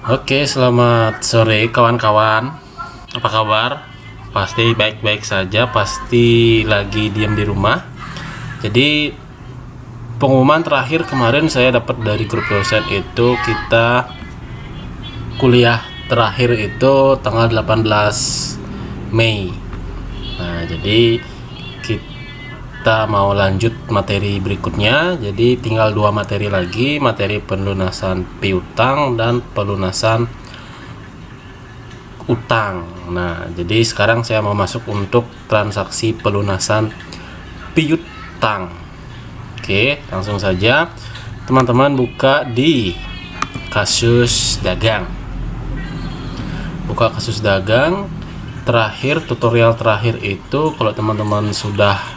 Oke, selamat sore kawan-kawan. Apa kabar? Pasti baik-baik saja, pasti lagi diam di rumah. Jadi pengumuman terakhir kemarin saya dapat dari grup dosen itu kita kuliah terakhir itu tanggal 18 Mei. Nah, jadi kita mau lanjut materi berikutnya. Jadi tinggal 2 materi lagi, materi pelunasan piutang dan pelunasan utang. Nah, jadi sekarang saya mau masuk untuk transaksi pelunasan piutang. Oke, langsung saja teman-teman buka di kasus dagang. Buka kasus dagang. Terakhir, tutorial terakhir itu kalau teman-teman sudah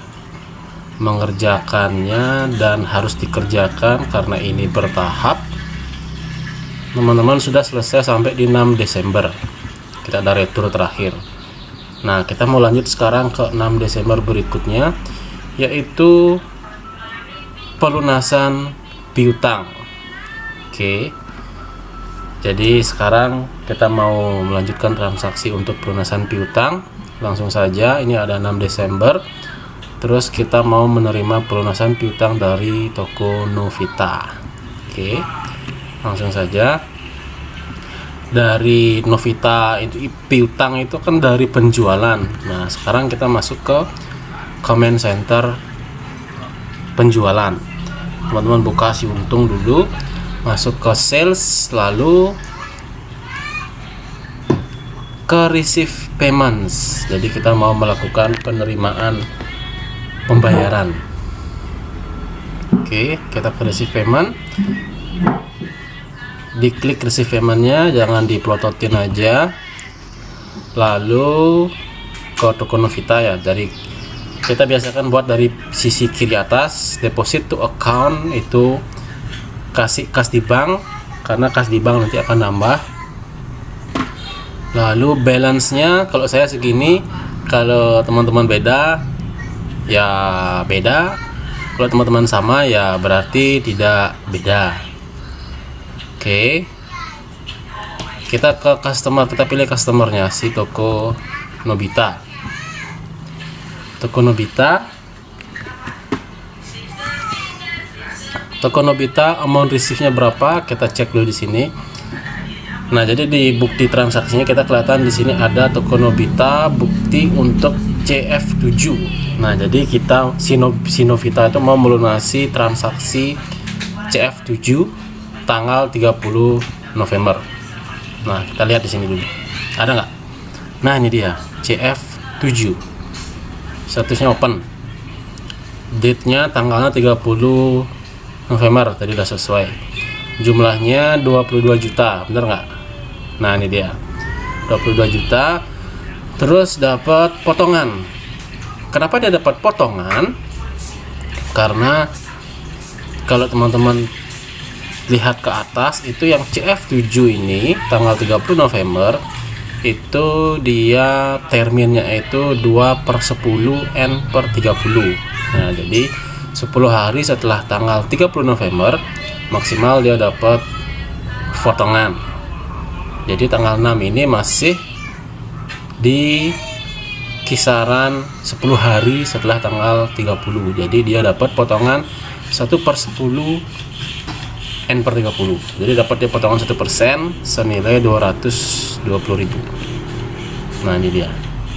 mengerjakannya dan harus dikerjakan karena ini bertahap, teman-teman sudah selesai sampai di 6 Desember. Kita ada retur terakhir. Nah, kita mau lanjut sekarang ke 6 Desember berikutnya, yaitu pelunasan piutang. Oke, jadi sekarang kita mau melanjutkan transaksi untuk pelunasan piutang. Langsung saja, ini ada 6 Desember. Terus kita mau menerima pelunasan piutang dari toko Novita. Oke, langsung saja. Dari Novita itu piutang itu kan dari penjualan. Nah, sekarang kita masuk ke comment center penjualan. Teman-teman buka si untung dulu, masuk ke sales, lalu ke receive payments. Jadi kita mau melakukan penerimaan pembayaran. Oke, kita ke receive payment. Diklik receive paymentnya, jangan diplototin aja. Lalu ke toko Novita ya. Dari kita biasakan buat dari sisi kiri atas, deposit to account itu kasih kas di bank, karena kas di bank nanti akan nambah. Lalu balance-nya kalau saya segini, kalau teman-teman beda ya beda, kalau teman-teman sama ya berarti tidak beda. Oke, kita ke customer, kita pilih customernya si toko Nobita. Toko Nobita amount receive-nya berapa, kita cek dulu di sini. Nah, jadi di bukti transaksinya kita kelihatan di sini ada toko Nobita bukti untuk CF7. Nah, jadi kita si Novita itu mau melunasi transaksi CF7 tanggal 30 November. Nah, kita lihat di sini dulu. Ada nggak? Nah, ini dia CF7. Statusnya open. Date-nya tanggalnya 30 November, tadi udah sesuai. Jumlahnya 22 juta, bener nggak? Nah, ini dia 22 juta. Terus dapat potongan. Kenapa dia dapat potongan? Karena kalau teman-teman lihat ke atas itu yang CF7 ini tanggal 30 November itu dia terminnya itu 2/10 N/30. Nah, jadi 10 hari setelah tanggal 30 November maksimal dia dapat potongan. Jadi tanggal 6 ini masih di kisaran 10 hari setelah tanggal 30. Jadi dia dapat potongan 1/10 N/30. Jadi dapat dia potongan 1% senilai 220.000. Nah, ini dia.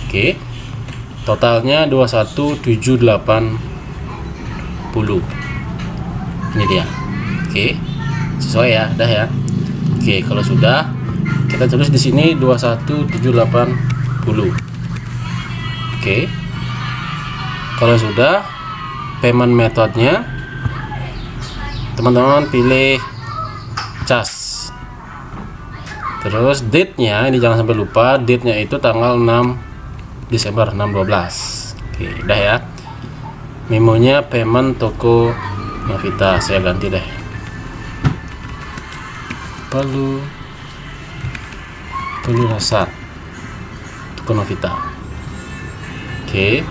Oke. Totalnya 21.780. Ini dia. Oke. Sesuai ya, dah ya. Oke, kalau sudah kita tulis di sini 21.780. Oke. Kalau sudah, payment metodenya teman-teman pilih cas. Terus date-nya ini jangan sampai lupa, date-nya itu tanggal 6 Desember 6/12. Oke, udah ya. Memonya payment toko Novita, saya ganti deh. Pelunasan toko Novita. Oke.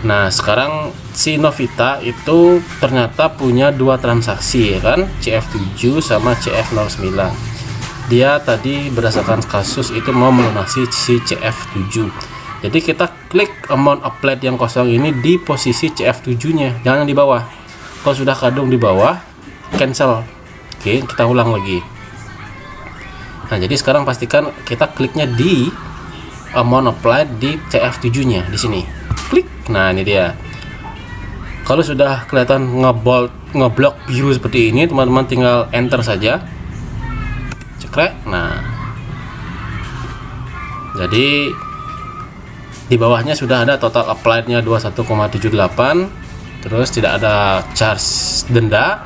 Nah, sekarang si Novita itu ternyata punya 2 transaksi ya kan, CF7 sama CF09. dia tadi berdasarkan kasus itu mau melunasi si CF7. Jadi kita klik amount applied yang kosong ini di posisi CF7 nya, jangan di bawah. Kalau sudah kadung di bawah, cancel. Oke, kita ulang lagi. Nah, jadi sekarang pastikan kita kliknya di amount applied di CF7 nya di sini. Klik. Nah, ini dia. Kalau sudah kelihatan ngeblok biru seperti ini, teman-teman tinggal enter saja. Cekrek. Nah, jadi di bawahnya sudah ada total applied-nya 21,78, terus tidak ada charge denda,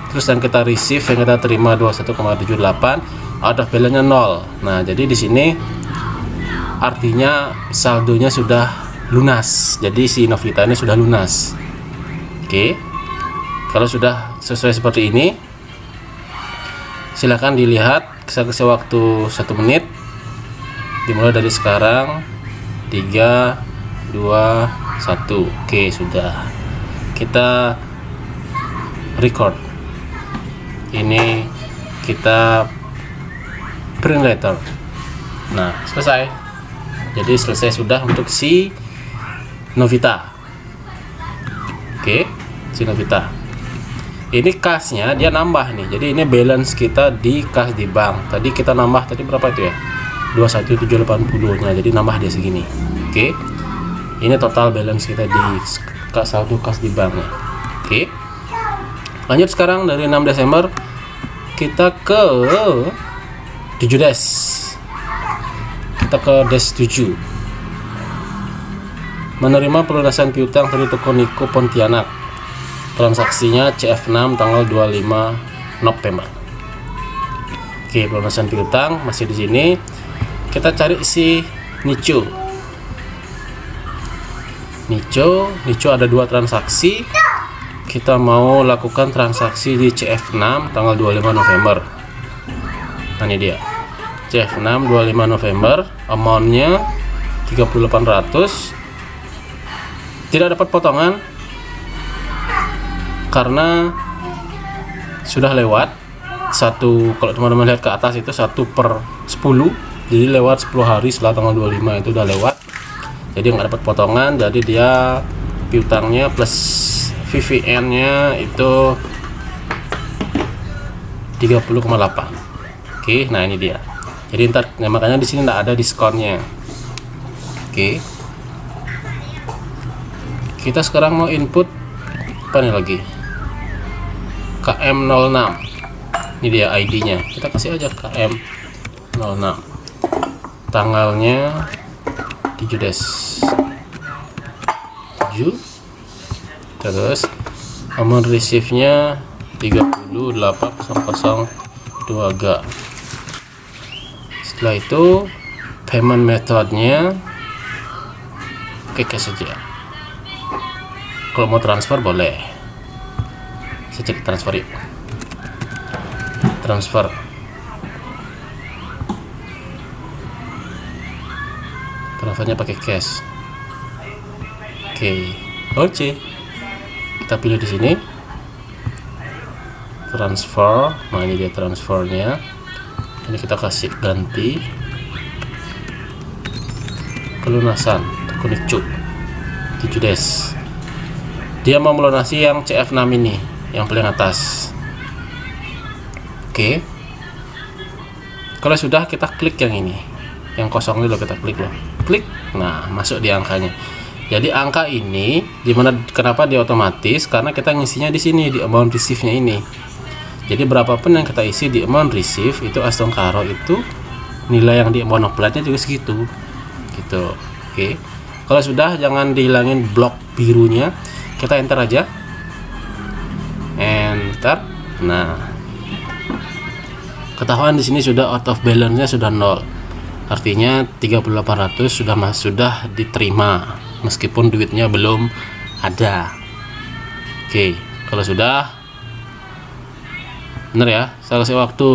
terus yang kita receive, yang kita terima 21,78, out of balance-nya 0. Nah, jadi di sini artinya saldonya sudah lunas. Jadi si Novita ini sudah lunas. Oke. Kalau sudah sesuai seperti ini, silakan dilihat, kasih waktu 1 menit. Dimulai dari sekarang. 3, 2, 1. Oke, sudah. Kita record. Ini kita print letter. Nah, selesai. Jadi selesai sudah untuk si Novita. Oke, si Novita. Ini kasnya dia nambah nih. Jadi ini balance kita di kas di bank. Tadi kita nambah tadi berapa itu ya? 21.780 nya, jadi nambah dia segini. Oke. Ini total balance kita di saldo kas di bank. Oke. Lanjut sekarang dari 6 Desember kita ke 7 Des. Kita ke Des 7. Menerima pelunasan piutang dari toko Niko Pontianak. Transaksinya CF6 tanggal 25 November. Oke, pelunasan piutang masih di sini. Kita cari si Nicho ada 2 transaksi. Kita mau lakukan transaksi di CF6 tanggal 25 November. Nah, ini dia CF6 25 November, amountnya 3.800. Tidak dapat potongan karena sudah lewat satu. Kalau teman-teman lihat ke atas itu 1/10, jadi lewat 10 hari setelah tanggal 25 itu udah lewat, jadi nggak dapat potongan. Jadi dia piutangnya plus VVN nya itu 30,8. Oke, nah ini dia. Jadi ntar, nah makanya di sini nggak ada diskonnya. Oke, kita sekarang mau input apa nih lagi, KM06. Ini dia ID-nya, kita kasih aja KM06, tanggalnya 7 Des 7, terus amount receive-nya 38.002 G. Setelah itu payment metode-nya cash saja. Kalau mau transfer boleh. Saya cek transfer yuk. Transfer. Transfernya pakai cash. Oke. Kita pilih di sini. Transfer. Nah, ini dia transfernya. Ini kita kasih ganti. Pelunasan Konicuk 7 Des. Dia mau melunasi yang CF6 ini, yang paling atas. Oke. Kalau sudah, kita klik yang ini, yang kosong ini loh, kita klik loh. Klik. Nah, masuk di angkanya. Jadi angka ini dimana, kenapa dia otomatis? Karena kita ngisinya di sini di amount receive-nya ini. Jadi berapapun yang kita isi di amount receive itu Aston Karo itu nilai yang di amount applied-nya juga segitu. Gitu. Oke. Kalau sudah, jangan dihilangin blok birunya. Kita enter aja. Enter. Nah, ketahuan di sini sudah out of balance-nya sudah 0. Artinya 3.800 sudah diterima meskipun duitnya belum ada. Oke, kalau sudah bener ya, saya kasih waktu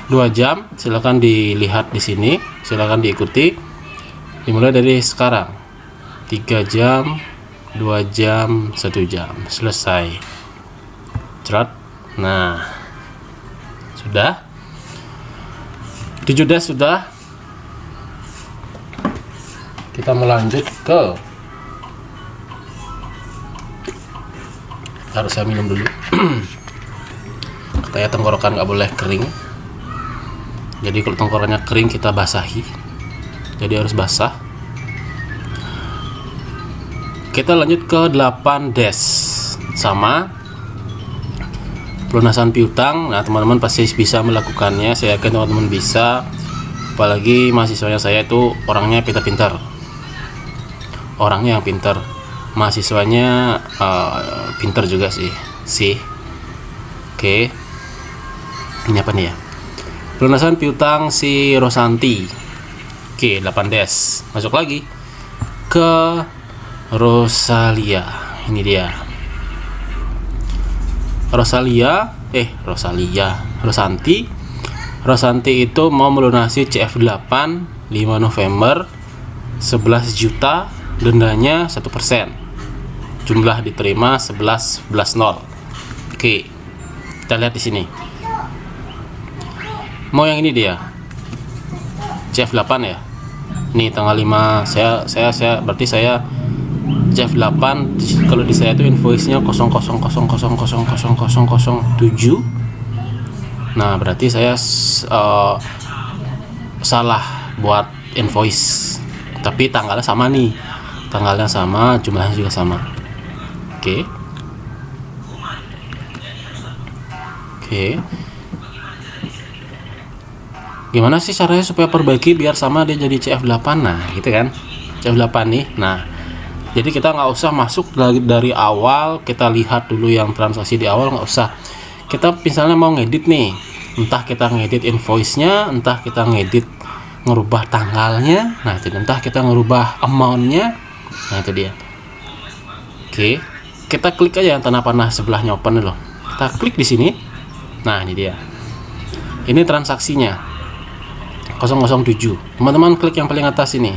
2 jam. Silakan dilihat di sini, silakan diikuti. Dimulai dari sekarang. 3 jam, 2 jam, 1 jam, selesai. Cerat. Nah, Sudah. 7 dash sudah. Kita melanjut ke, harus saya minum dulu. Katanya tenggorokan nggak boleh kering. Jadi kalau tenggorokannya kering kita basahi. Jadi harus basah. Kita lanjut ke 8 dash sama pelunasan piutang. Nah, teman-teman pasti bisa melakukannya. Saya yakin teman-teman bisa. Apalagi mahasiswanya saya itu orangnya pintar-pintar. Orangnya yang pintar. Mahasiswanya pintar juga sih. Oke. Ini apa nih ya? Pelunasan piutang si Rosanti. Oke, 8 dash. Masuk lagi ke Rosalia. Ini dia. Rosanti itu mau melunasi CF8 5 November 11 juta, dendanya 1%. Jumlah diterima 11.0. Oke. Kita lihat di sini. Mau yang ini dia. CF8 ya. Nih tanggal 5 saya berarti saya CF8 kalau di saya itu invoice-nya 00000007. Nah, berarti saya salah buat invoice. Tapi tanggalnya sama nih. Tanggalnya sama, jumlahnya juga sama. Oke. Gimana sih caranya supaya perbaiki biar sama dia jadi CF8? Nah, gitu kan. CF8 nih. Nah, jadi kita nggak usah masuk dari awal, kita lihat dulu yang transaksi di awal, nggak usah. Kita misalnya mau ngedit nih, entah kita ngedit invoice-nya, entah kita ngerubah tanggalnya, nah itu, entah kita ngerubah amount-nya, nah itu dia. Oke, kita klik aja yang tanda panah sebelahnya open loh. Kita klik di sini, nah ini dia. Ini transaksinya 007. Teman-teman klik yang paling atas ini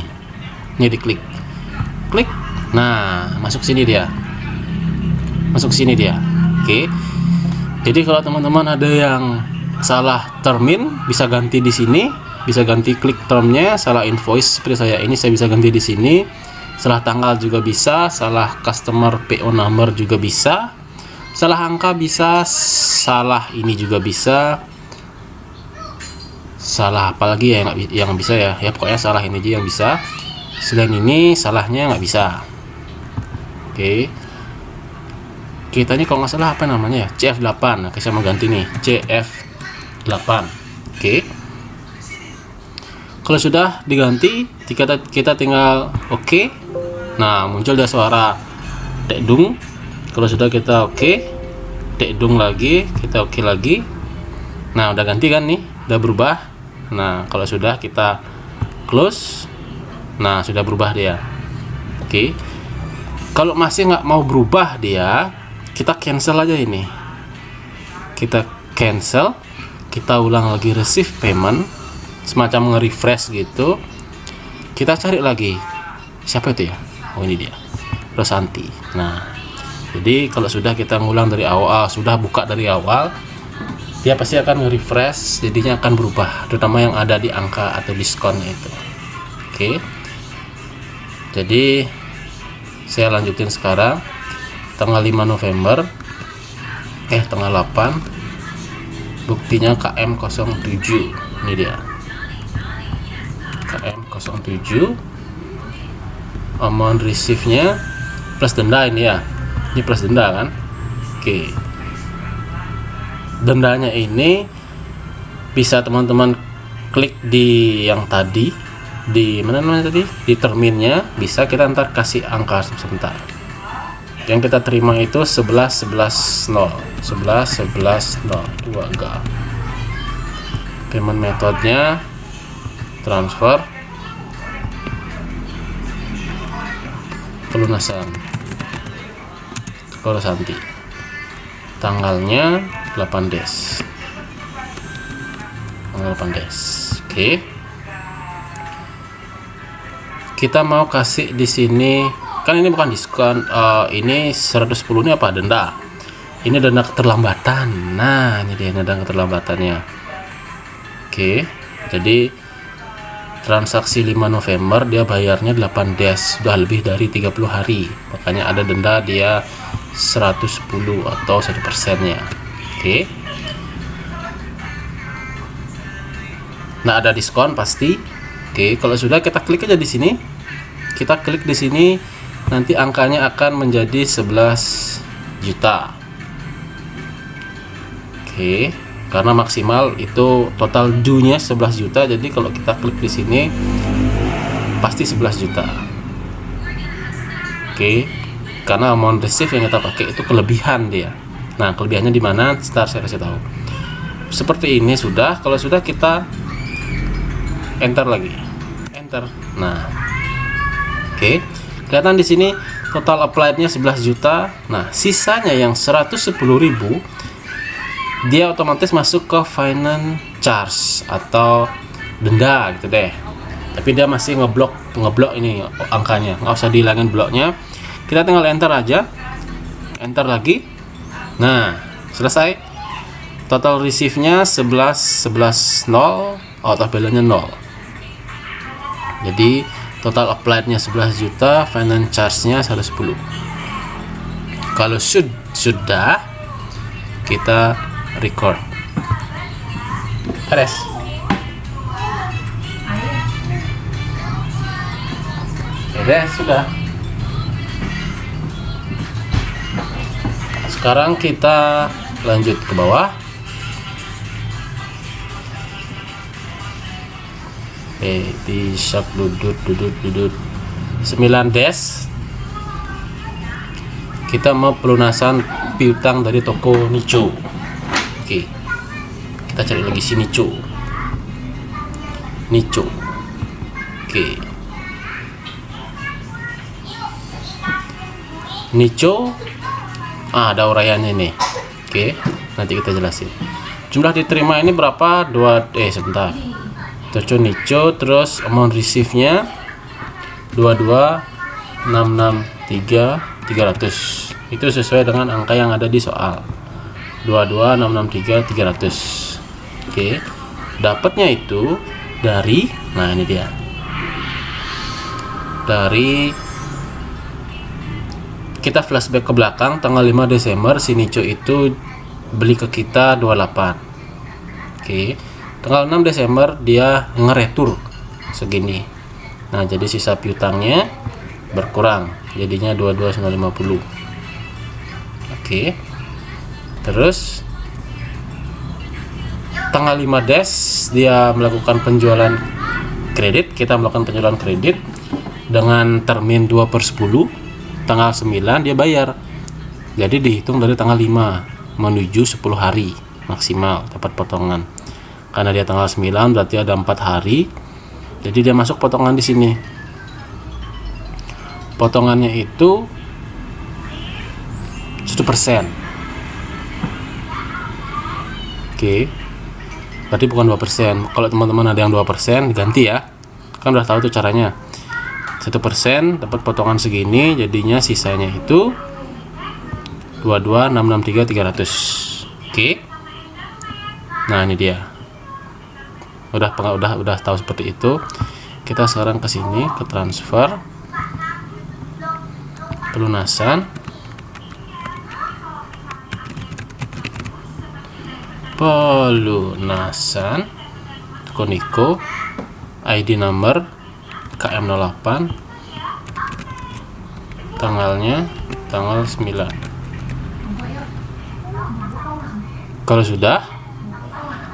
diklik, klik. Nah, masuk sini dia. Oke. Jadi kalau teman-teman ada yang salah termin, bisa ganti di sini, bisa ganti klik termnya. Salah invoice seperti saya ini, saya bisa ganti di sini. Salah tanggal juga bisa, salah customer PO number juga bisa, salah angka bisa, salah ini juga bisa, salah apalagi ya yang bisa ya. Ya pokoknya salah ini aja yang bisa. Selain ini salahnya nggak bisa. Oke. Kita ini kalau nggak salah apa namanya ya, CF8. Nah, saya mau ganti nih CF8. Oke. Kalau sudah diganti, kita tinggal oke. Nah, muncul ada suara dekdung. Kalau sudah kita oke, dekdung lagi, kita oke lagi. Nah, udah ganti kan nih, udah berubah. Nah, kalau sudah kita close. Nah, sudah berubah dia. Oke. Kalau masih nggak mau berubah dia, kita cancel aja ini. Kita cancel, kita ulang lagi receive payment, semacam nge-refresh gitu. Kita cari lagi. Siapa itu ya? Oh, ini dia. Rosanti. Nah, jadi kalau sudah kita ngulang dari awal, sudah buka dari awal, dia pasti akan nge-refresh, jadinya akan berubah, terutama yang ada di angka atau diskonnya itu. Oke. Jadi saya lanjutin sekarang tanggal 5 November tanggal 8, buktinya KM07. Ini dia KM07, amount receive nya plus denda ini ya, ini plus denda kan. Oke, dendanya ini bisa teman-teman klik di yang tadi, di mana namanya tadi, di terminnya, bisa kita ntar kasih angka sebentar. Yang kita terima itu 11.0 2 ga. Payment metodenya transfer, pelunasan Rosanti, tanggalnya 8 dash. Oke. Kita mau kasih di sini, kan ini bukan diskon, ini 110 ini apa, denda. Ini dana keterlambatan. Nah, ini dia dana keterlambatannya. Oke, jadi transaksi 5 November dia bayarnya 8 dash, sudah lebih dari 30 hari. Makanya ada denda dia 110 atau 1%-nya. Oke. Nah, ada diskon pasti. Oke, kalau sudah kita klik aja di sini. Kita klik di sini, nanti angkanya akan menjadi 11 juta. Oke, karena maksimal itu total due-nya 11 juta. Jadi kalau kita klik di sini pasti 11 juta. Oke. Karena amount receive yang kita pakai itu kelebihan dia. Nah, kelebihannya di mana? Ntar saya kasih tahu. Seperti ini sudah. Kalau sudah kita enter lagi. Enter. Nah. Oke. Kelihatan di sini total applied-nya 11 juta. Nah, sisanya yang 110.000 dia otomatis masuk ke finance charge atau denda gitu deh. Tapi dia masih ngeblok ini angkanya. Nggak usah dihilangin bloknya. Kita tinggal enter aja, enter lagi. Nah, selesai. Total receive-nya 11.0, out of balance-nya 0. Jadi total applied-nya 11 juta, finance charge-nya 110. Kalau sudah kita record. Beres. Beres sudah. Sekarang kita lanjut ke bawah. Di shop dudut 9 dash. Kita mau pelunasan piutang dari toko Nicho. Oke. Kita cari lagi si Nicho. Oke. Nicho. Ada uraiannya nih. Oke, nanti kita jelasin. Jumlah diterima ini berapa? Sebentar. Toko Nicho, terus amount receive-nya 22.663.300. Itu sesuai dengan angka yang ada di soal. 22.663.300. Oke. Dapatnya itu dari, nah ini dia. Dari kita flashback ke belakang, tanggal 5 Desember si Nicho itu beli ke kita 28. Oke. Tanggal 6 Desember dia ngeretur segini. Nah, jadi sisa piutangnya berkurang, jadinya 22.950. Oke. Terus tanggal 5 Des dia melakukan penjualan kredit. Kita melakukan penjualan kredit dengan termin 2/10. Tanggal 9 dia bayar. Jadi dihitung dari tanggal 5 menuju 10 hari maksimal dapat potongan. Karena dia tanggal 9 berarti ada 4 hari. Jadi dia masuk potongan di sini. Potongannya itu 1%. Oke. Berarti bukan 2%. Kalau teman-teman ada yang 2%, ganti ya. Kan udah tahu tuh caranya. 1% dapat potongan segini, jadinya sisanya itu 22.663.300. Oke. Nah, ini dia. Udah tahu seperti itu. Kita sekarang ke sini, ke transfer pelunasan. Koniko, ID number KM08, tanggalnya tanggal 9. Kalau sudah,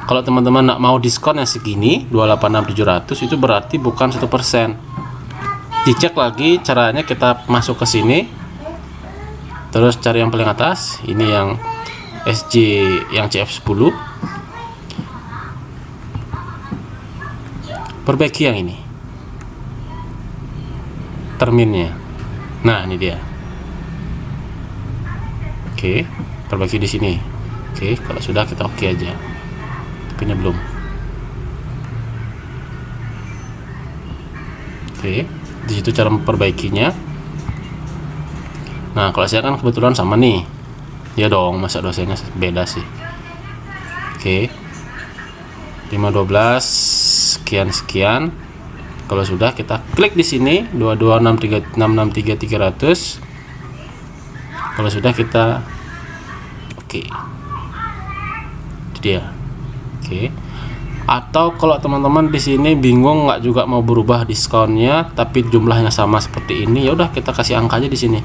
kalau teman-teman nak mau diskon yang segini 286.700, itu berarti bukan 1%. Dicek lagi caranya, kita masuk ke sini, terus cari yang paling atas, ini yang SJ yang CF10, perbaiki yang ini terminnya. Nah, ini dia. Oke, perbaiki di sini. Oke, kalau sudah kita oke aja. Tapi ini belum. Oke, di situ cara memperbaikinya. Nah, kalau saya kan kebetulan sama nih. Ya dong, masa dosennya beda sih. Oke. 512 sekian. Kalau sudah, kita klik di sini 226300. Kalau sudah, kita oke. Itu dia. Oke. Atau kalau teman-teman di sini bingung nggak juga mau berubah diskonnya tapi jumlahnya sama seperti ini, ya udah kita kasih angkanya di sini.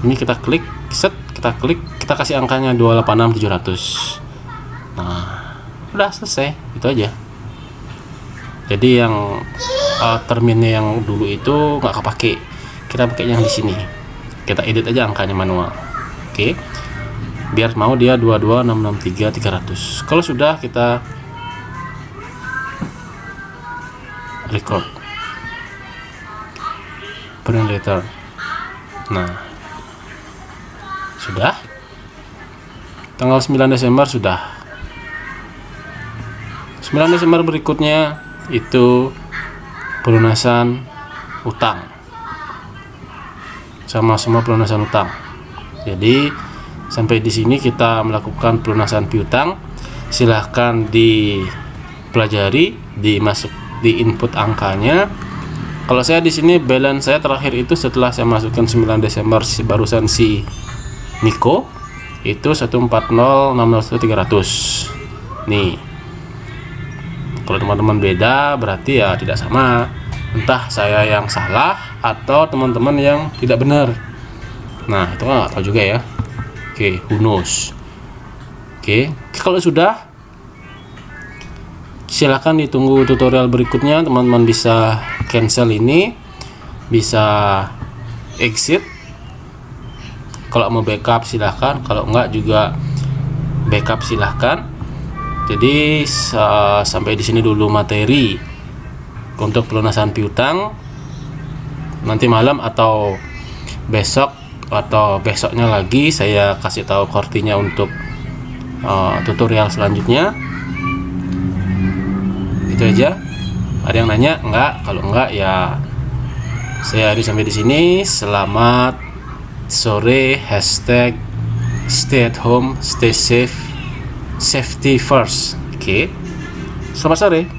Ini kita klik, kita kasih angkanya 286700. Nah, udah selesai, itu aja. Jadi yang terminnya yang dulu itu nggak kepake, kita pakai yang di sini. Kita edit aja angkanya manual. Oke. Biar mau dia 2266300. Kalau sudah, kita record print letter. Nah, sudah. Tanggal 9 Desember sudah. 9 Desember berikutnya itu pelunasan utang. Sama semua pelunasan utang. Jadi sampai di sini kita melakukan pelunasan piutang. Silahkan dipelajari, di input angkanya. Kalau saya di sini balance saya terakhir itu setelah saya masukkan 9 Desember barusan si Niko itu 140.600.300. Nih. Kalau teman-teman beda berarti ya tidak sama. Entah saya yang salah atau teman-teman yang tidak benar. Nah, itu kan nggak tahu juga ya. Oke, who knows. Oke, kalau sudah, silakan ditunggu tutorial berikutnya. Teman-teman bisa cancel ini, bisa exit. Kalau mau backup silahkan, kalau enggak juga backup silahkan. Jadi sampai di sini dulu materi untuk pelunasan piutang. Nanti malam atau besok atau besoknya lagi saya kasih tahu kortinya untuk tutorial selanjutnya. Itu aja. Ada yang nanya? Enggak. Kalau enggak ya saya hari sampai di sini. Selamat sore. #stay at home, stay safe, safety first. Oke. Selamat sore.